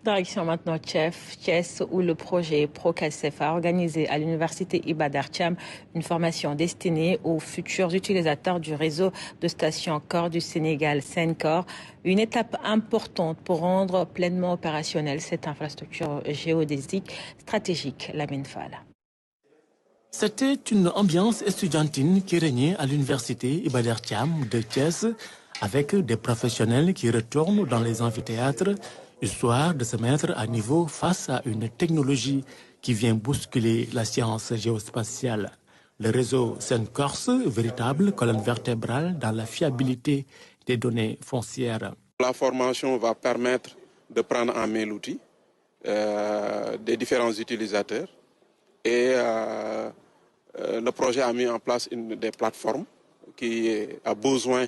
Direction maintenant Thiès, où le projet Procasef a organisé à l'université Iba Der Thiam une formation destinée aux futurs utilisateurs du réseau de stations Core du Sénégal, Sencor. Une étape importante pour rendre pleinement opérationnelle cette infrastructure géodésique stratégique, Lamine Fall. C'était une ambiance estudiantine qui régnait à l'université Iba Der Thiam de Thiès, avec des professionnels qui retournent dans les amphithéâtres, histoire de se mettre à niveau face à une technologie qui vient bousculer la science géospatiale. Le réseau Seine-Corse, véritable colonne vertébrale dans la fiabilité des données foncières. La formation va permettre de prendre en main l'outil des différents utilisateurs et le projet a mis en place des plateformes qui a besoin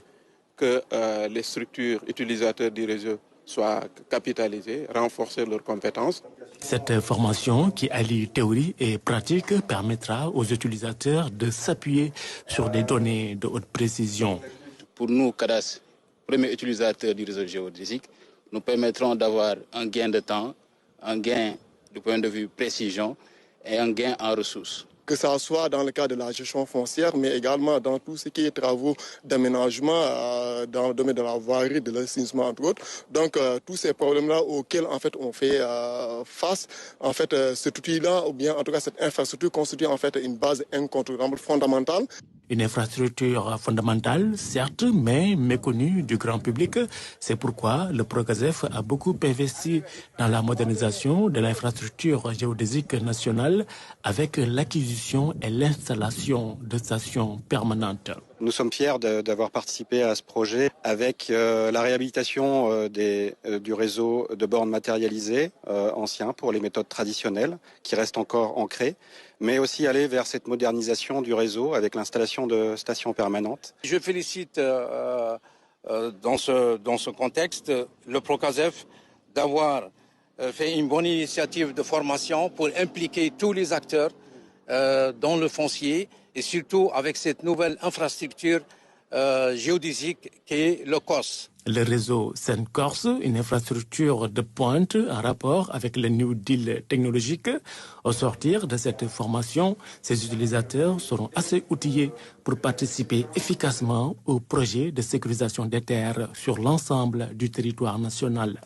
que les structures utilisateurs du réseau soient capitalisées, renforcer leurs compétences. Cette formation qui allie théorie et pratique permettra aux utilisateurs de s'appuyer sur des données de haute précision. Pour nous, CADAS, premier utilisateur du réseau géodésique, nous permettront d'avoir un gain de temps, un gain du point de vue précision et un gain en ressources. Que ça soit dans le cadre de la gestion foncière, mais également dans tout ce qui est travaux d'aménagement dans le domaine de la voirie, de l'assainissement entre autres. Donc tous ces problèmes-là auxquels en fait on fait face, en fait cet outil-là ou bien en tout cas cette infrastructure constitue en fait une base incontournable, fondamentale. Une infrastructure fondamentale, certes, mais méconnue du grand public. C'est pourquoi le Procasef a beaucoup investi dans la modernisation de l'infrastructure géodésique nationale avec l'acquisition et l'installation de stations permanentes. Nous sommes fiers d'avoir participé à ce projet avec la réhabilitation du réseau de bornes matérialisées anciens pour les méthodes traditionnelles qui restent encore ancrées, mais aussi aller vers cette modernisation du réseau avec l'installation de stations permanentes. Je félicite dans ce contexte le Procasef d'avoir fait une bonne initiative de formation pour impliquer tous les acteurs dans le foncier et surtout avec cette nouvelle infrastructure géodésique qui est le COS. Le réseau Seine-Corse, une infrastructure de pointe en rapport avec le New Deal technologique. Au sortir de cette formation, ces utilisateurs seront assez outillés pour participer efficacement au projet de sécurisation des terres sur l'ensemble du territoire national.